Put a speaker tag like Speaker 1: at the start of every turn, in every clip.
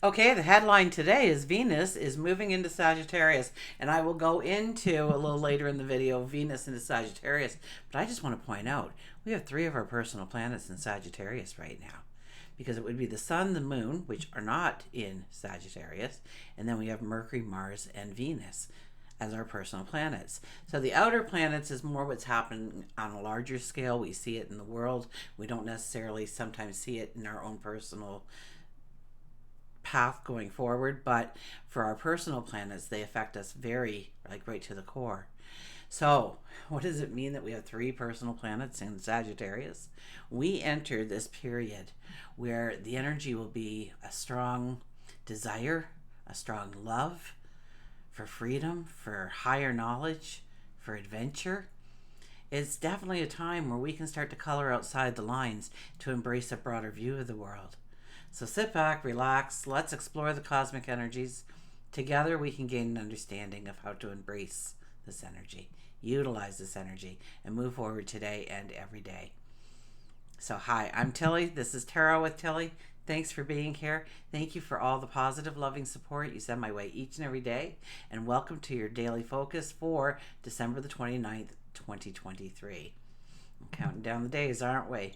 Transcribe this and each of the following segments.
Speaker 1: Okay, the headline today is Venus is moving into Sagittarius, and I will go into a little later in the video Venus into Sagittarius. But I just want to point out we have three of our personal planets in Sagittarius right now, because it would be the Sun, the Moon, which are not in Sagittarius, and then we have Mercury, Mars, and Venus as our personal planets. So the outer planets is more what's happening on a larger scale. We see it in the world. We don't necessarily sometimes see it in our own personal path going forward, but for our personal planets, they affect us very, like, right to the core. So, what does it mean that we have three personal planets in Sagittarius? We enter this period where the energy will be a strong desire, a strong love for freedom, for higher knowledge, for adventure. It's definitely a time where we can start to color outside the lines to embrace a broader view of the world. So sit back, relax, let's explore the cosmic energies. Together we can gain an understanding of how to embrace this energy, utilize this energy, and move forward today and every day. So hi, I'm Tilly. This is Tarot with Tilly. Thanks for being here. Thank you for all the positive, loving support you send my way each and every day. And welcome to your daily focus for December the 29th, 2023. I'm counting down the days, aren't we?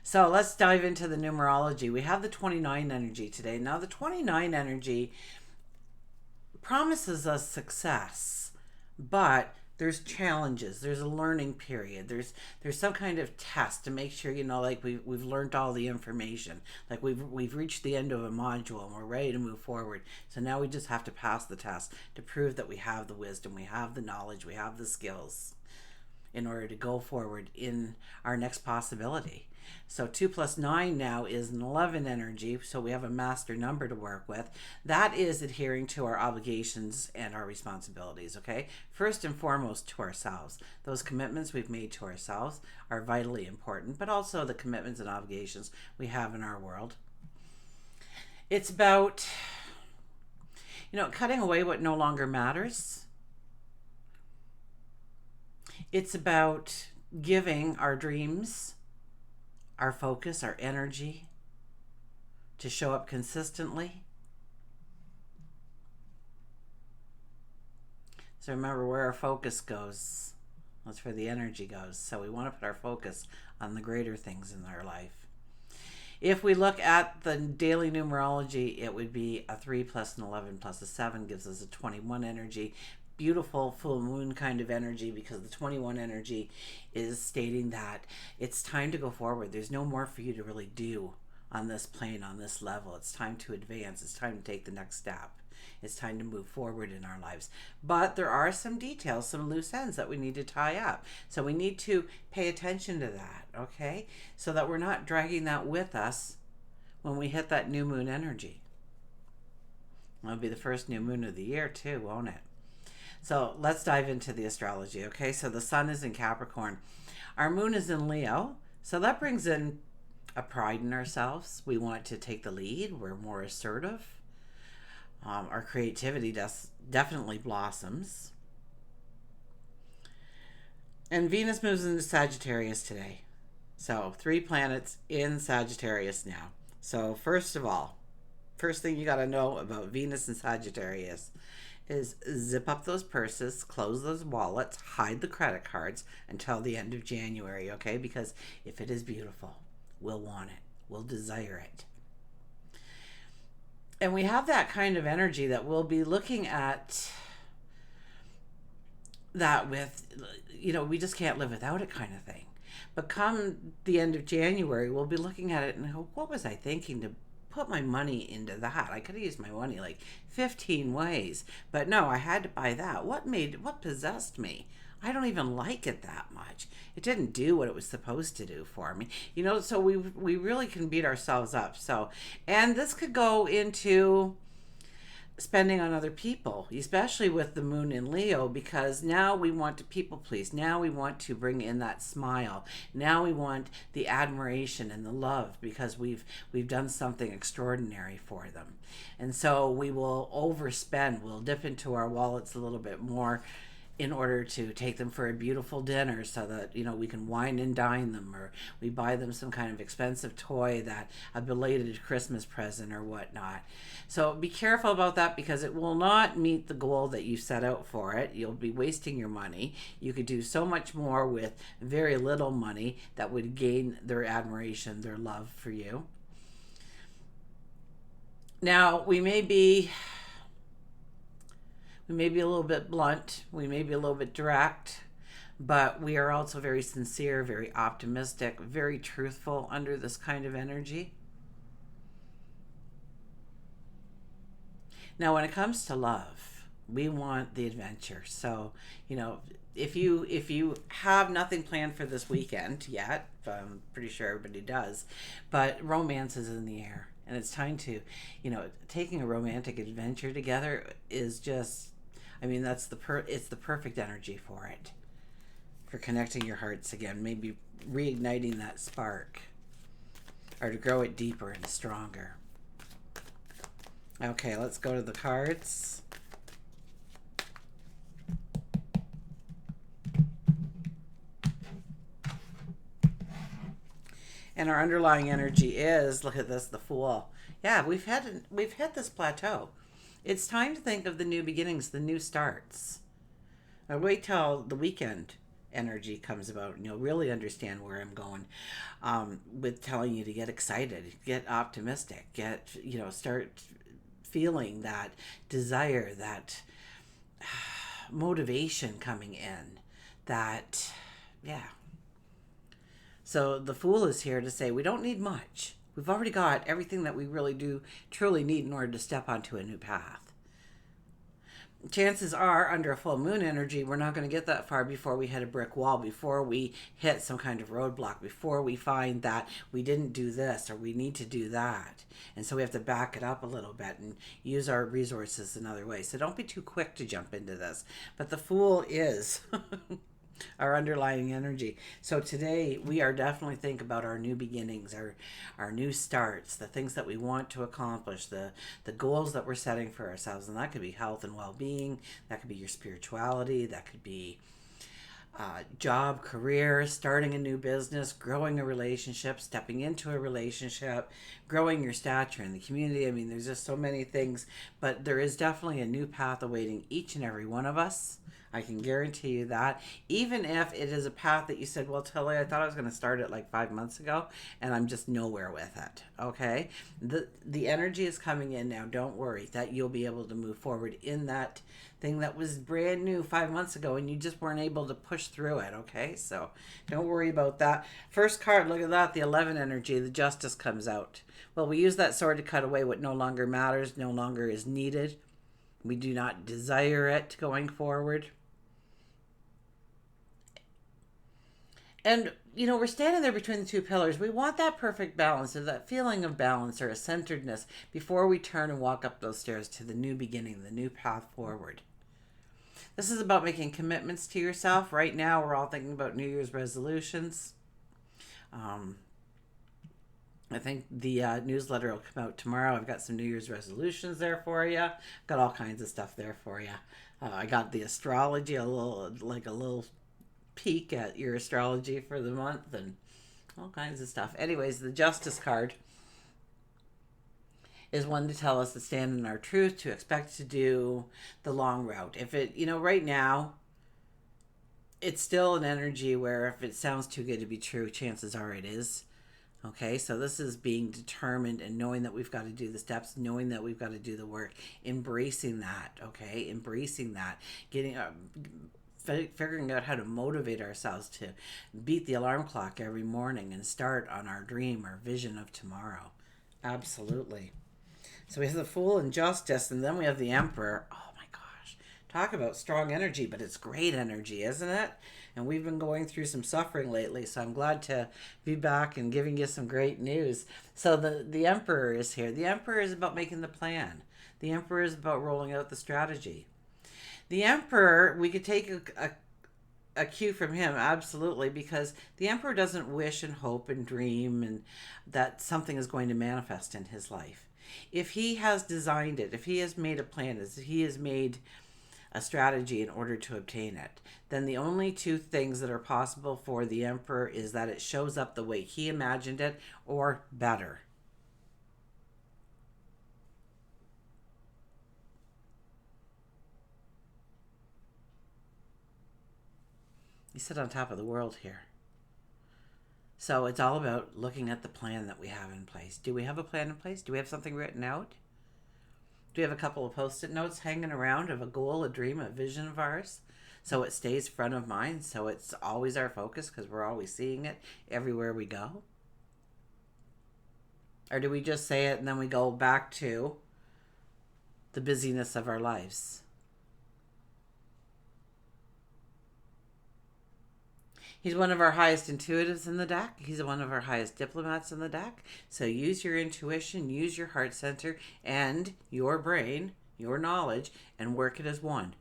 Speaker 1: So let's dive into the numerology. We have the 29 energy today. Now, the 29 energy promises us success, but there's challenges. There's a learning period. There's some kind of test to make sure, like we've learned all the information. Like we've reached the end of a module and we're ready to move forward. So now we just have to pass the test to prove that we have the wisdom, we have the knowledge, we have the skills in order to go forward in our next possibility. So 2 plus 9 now is an 11 energy, so we have a master number to work with. That is adhering to our obligations and our responsibilities, okay? First and foremost to ourselves. Those commitments we've made to ourselves are vitally important, but also the commitments and obligations we have in our world. It's about, cutting away what no longer matters. It's about giving our dreams, our focus, our energy to show up consistently. So remember, where our focus goes, that's where the energy goes. So we want to put our focus on the greater things in our life. If we look at the daily numerology, it would be a 3 plus an 11 plus a 7 gives us a 21 energy. Beautiful full moon kind of energy, because the 21 energy is stating that it's time to go forward. There's no more for you to really do on this plane, on this level. It's time to advance. It's time to take the next step. It's time to move forward in our lives. But there are some details, some loose ends that we need to tie up. So we need to pay attention to that, okay? So that we're not dragging that with us when we hit that new moon energy. It'll be the first new moon of the year too, won't it? So let's dive into the astrology, okay? So the sun is in Capricorn. Our moon is in Leo. So that brings in a pride in ourselves. We want to take the lead. We're more assertive. Our creativity definitely blossoms. And Venus moves into Sagittarius today. So 3 planets in Sagittarius now. So first of all, first thing you got to know about Venus and Sagittarius is zip up those purses, close those wallets, hide the credit cards until the end of January, okay? Because if it is beautiful, we'll want it. We'll desire it. And we have that kind of energy that we'll be looking at that with, we just can't live without it kind of thing. But come the end of January, we'll be looking at it and go, what was I thinking to put my money into that? I could have used my money like 15 ways, but no, I had to buy that. What possessed me? I don't even like it that much. It didn't do what it was supposed to do for me. So we really can beat ourselves up. So, and this could go into spending on other people, especially with the moon in Leo, because now we want to people please. Now we want to bring in that smile. Now we want the admiration and the love because we've done something extraordinary for them. And so we will overspend. We'll dip into our wallets a little bit more in order to take them for a beautiful dinner so that, you know, we can wine and dine them, or we buy them some kind of expensive toy, that a belated Christmas present or whatnot. So be careful about that, because it will not meet the goal that you set out for it. You'll be wasting your money. You could do so much more with very little money that would gain their admiration, their love for you. Now, we may be a little bit blunt, we may be a little bit direct, but we are also very sincere, very optimistic, very truthful under this kind of energy. Now, when it comes to love, we want the adventure. So, you know, if you have nothing planned for this weekend yet, I'm pretty sure everybody does, but romance is in the air, and it's time to, you know, taking a romantic adventure together is just, I mean, that's it's the perfect energy for it, for connecting your hearts again, maybe reigniting that spark, or to grow it deeper and stronger. Okay, let's go to the cards. And our underlying energy is, look at this, the Fool. Yeah, we've hit this plateau. It's time to think of the new beginnings, the new starts. Now wait till the weekend energy comes about, and you'll really understand where I'm going, with telling you to get excited, get optimistic, start feeling that desire, that motivation coming in, that, yeah. So the Fool is here to say we don't need much. We've already got everything that we really do truly need in order to step onto a new path. Chances are, under a full moon energy, we're not going to get that far before we hit a brick wall, before we hit some kind of roadblock, before we find that we didn't do this or we need to do that. And so we have to back it up a little bit and use our resources in other ways. So don't be too quick to jump into this. But the Fool is our underlying energy. So today we are definitely think about our new beginnings, our new starts, the things that we want to accomplish, the goals that we're setting for ourselves. And that could be health and well-being, that could be your spirituality, that could be job, career, starting a new business, growing a relationship, stepping into a relationship, growing your stature in the community. I mean, there's just so many things, but there is definitely a new path awaiting each and every one of us. I can guarantee you that. Even if it is a path that you said, well, Tilly, I thought I was going to start it like 5 months ago, and I'm just nowhere with it. Okay? The energy is coming in now. Don't worry that you'll be able to move forward in that thing that was brand new 5 months ago, and you just weren't able to push through it. Okay? So don't worry about that. First card, look at that. The 11 energy, the Justice comes out. Well, we use that sword to cut away what no longer matters, no longer is needed. We do not desire it going forward. And, you know, we're standing there between the two pillars. We want that perfect balance, or that feeling of balance, or a centeredness before we turn and walk up those stairs to the new beginning, the new path forward. This is about making commitments to yourself. Right now, we're all thinking about New Year's resolutions. I think the newsletter will come out tomorrow. I've got some New Year's resolutions there for you. Got all kinds of stuff there for you. I got the astrology, a little peek at your astrology for the month, and all kinds of stuff. Anyways, the Justice card is one to tell us to stand in our truth, to expect to do the long route. If it, right now, it's still an energy where if it sounds too good to be true, chances are it is. Okay, so this is being determined and knowing that we've got to do the steps, knowing that we've got to do the work, embracing that, okay? Embracing that, figuring out how to motivate ourselves to beat the alarm clock every morning and start on our dream, our vision of tomorrow. Absolutely. So we have the Fool and Justice, and then we have the Emperor. Oh my gosh. Talk about strong energy, but it's great energy, isn't it? And we've been going through some suffering lately, so I'm glad to be back and giving you some great news. So the Emperor is here. The Emperor is about making the plan. The Emperor is about rolling out the strategy. The Emperor, we could take a cue from him, absolutely, because the Emperor doesn't wish and hope and dream and that something is going to manifest in his life. If he has designed it, if he has made a plan, if he has made a strategy in order to obtain it, then the only two things that are possible for the Emperor is that it shows up the way he imagined it or better. You sit on top of the world here. So it's all about looking at the plan that we have in place. Do we have a plan in place? Do we have something written out? Do we have a couple of post-it notes hanging around of a goal, a dream, a vision of ours? So it stays front of mind, so it's always our focus because we're always seeing it everywhere we go? Or do we just say it and then we go back to the busyness of our lives? He's one of our highest intuitives in the deck. He's one of our highest diplomats in the deck. So use your intuition, use your heart center and your brain, your knowledge, and work it as one.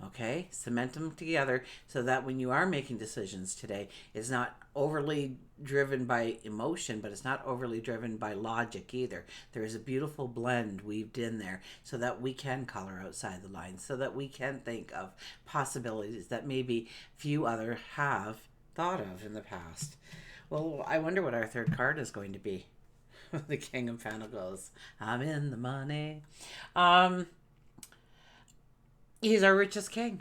Speaker 1: Okay? Cement them together so that when you are making decisions today, it's not overly driven by emotion, but it's not overly driven by logic either. There is a beautiful blend weaved in there so that we can color outside the lines, so that we can think of possibilities that maybe few others have thought of in the past. Well, I wonder what our third card is going to be. The King of Pentacles. I'm in the money. He's our richest king.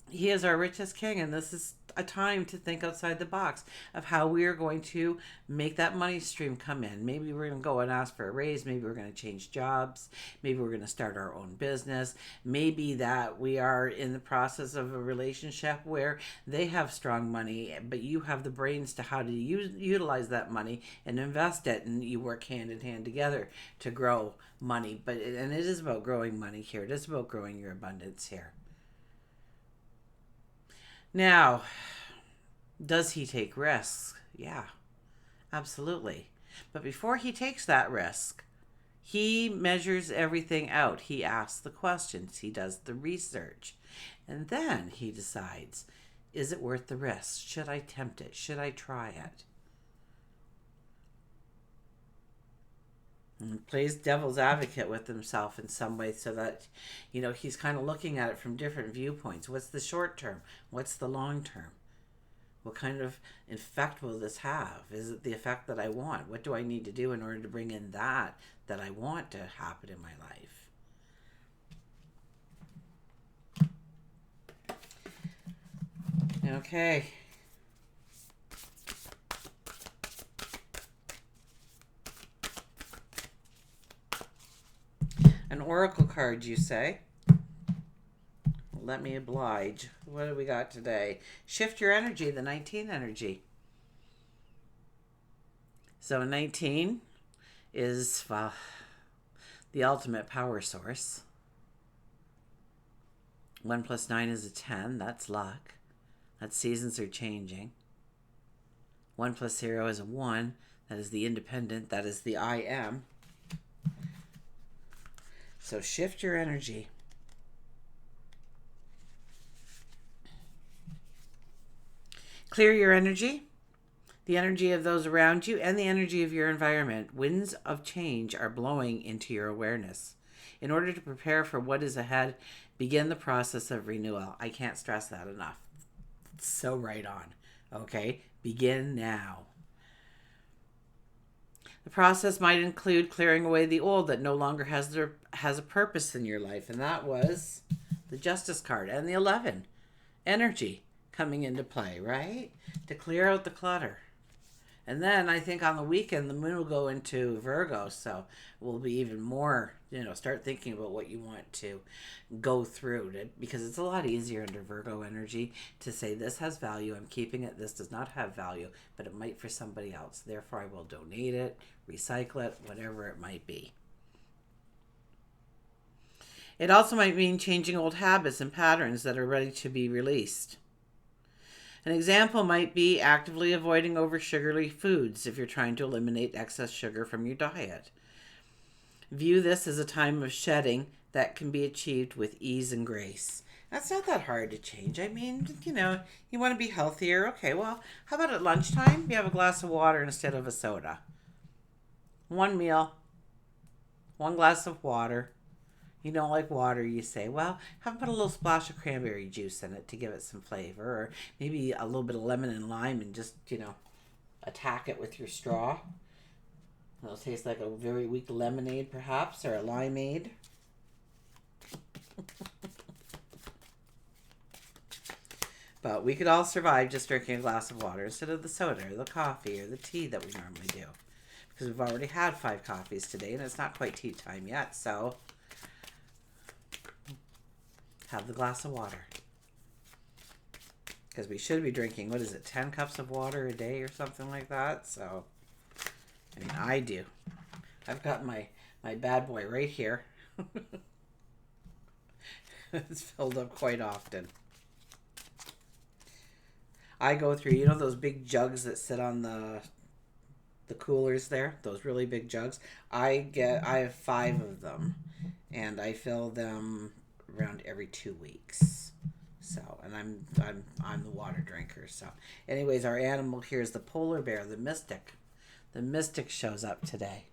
Speaker 1: He is our richest king, and this is a time to think outside the box of how we are going to make that money stream come in. Maybe we're going to go and ask for a raise. Maybe we're going to change jobs. Maybe we're going to start our own business. Maybe that we are in the process of a relationship where they have strong money, but you have the brains to how to utilize that money and invest it, and you work hand in hand together to grow money. And it is about growing money here. It is about growing your abundance here. Now, does he take risks? Yeah, absolutely. But before he takes that risk, he measures everything out. He asks the questions. He does the research. And then he decides, is it worth the risk? Should I tempt it? Should I try it? And plays devil's advocate with himself in some way so that, he's kind of looking at it from different viewpoints. What's the short term? What's the long term? What kind of effect will this have? Is it the effect that I want? What do I need to do in order to bring in that I want to happen in my life? Okay. An oracle card, you say? Let me oblige. What do we got today? Shift your energy, the 19 energy. So 19 is, the ultimate power source. 1 plus 9 is a 10. That's luck. That's seasons are changing. 1 plus 0 is a 1. That is the independent. That is the I am. So shift your energy. Clear your energy, the energy of those around you, and the energy of your environment. Winds of change are blowing into your awareness. In order to prepare for what is ahead, begin the process of renewal. I can't stress that enough. It's so right on. Okay? Begin now. The process might include clearing away the old that no longer has a purpose in your life. And that was the Justice card and the 11. Energy coming into play, right? To clear out the clutter. And then I think on the weekend, the moon will go into Virgo. So we'll be even more, start thinking about what you want to go through. Because it's a lot easier under Virgo energy to say, this has value, I'm keeping it. This does not have value, but it might for somebody else. Therefore, I will donate it, recycle it, whatever it might be. It also might mean changing old habits and patterns that are ready to be released. An example might be actively avoiding over-sugary foods if you're trying to eliminate excess sugar from your diet. View this as a time of shedding that can be achieved with ease and grace. That's not that hard to change. I mean, you want to be healthier. Okay, well, how about at lunchtime? You have a glass of water instead of a soda. One meal, one glass of water. You don't like water, you say, well, have put a little splash of cranberry juice in it to give it some flavor, or maybe a little bit of lemon and lime and just, attack it with your straw. It'll taste like a very weak lemonade, perhaps, or a limeade. But we could all survive just drinking a glass of water instead of the soda or the coffee or the tea that we normally do. Because we've already had 5 coffees today and it's not quite tea time yet, so have the glass of water. Because we should be drinking, 10 cups of water a day or something like that? So, I mean, I do. I've got my bad boy right here. It's filled up quite often. I go through, those big jugs that sit on the coolers there, those really big jugs. I have 5 of them, and I fill them around every 2 weeks. So, and I'm the water drinker. So, anyways, our animal here is the polar bear, the mystic. The mystic shows up today.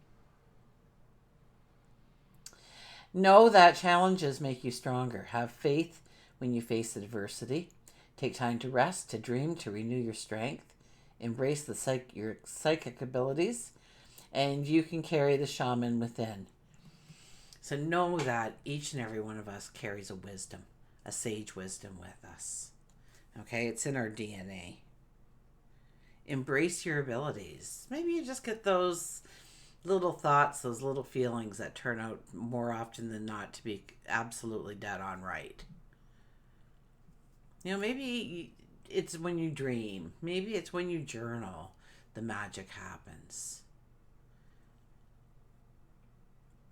Speaker 1: Know that challenges make you stronger. Have faith when you face adversity. Take time to rest, to dream, to renew your strength. Embrace your psychic abilities, and you can carry the shaman within. So know that each and every one of us carries a wisdom, a sage wisdom with us. Okay, it's in our DNA. Embrace your abilities. Maybe you just get those little thoughts, those little feelings that turn out more often than not to be absolutely dead on right. Maybe it's when you dream. Maybe it's when you journal. The magic happens.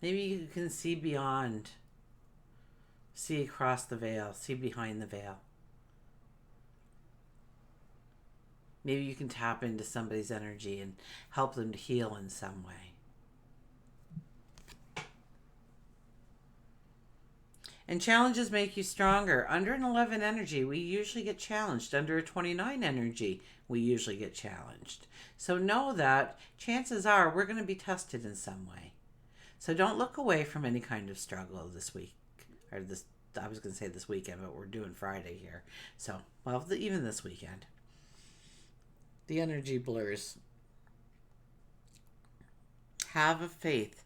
Speaker 1: Maybe you can see beyond. See across the veil. See behind the veil. Maybe you can tap into somebody's energy and help them to heal in some way. And challenges make you stronger. Under an 11 energy, we usually get challenged. Under a 29 energy, we usually get challenged. So know that chances are we're going to be tested in some way. So don't look away from any kind of struggle this week. I was going to say this weekend, but we're doing Friday here. So, even this weekend. The energy blurs. Have a faith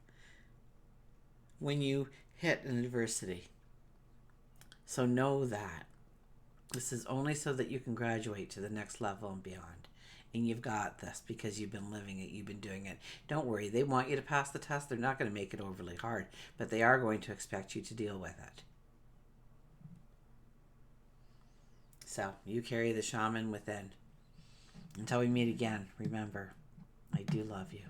Speaker 1: when you hit an adversity. So know that this is only so that you can graduate to the next level and beyond. And you've got this because you've been living it, you've been doing it. Don't worry, they want you to pass the test. They're not going to make it overly hard, but they are going to expect you to deal with it. So you carry the shaman within. Until we meet again, remember, I do love you.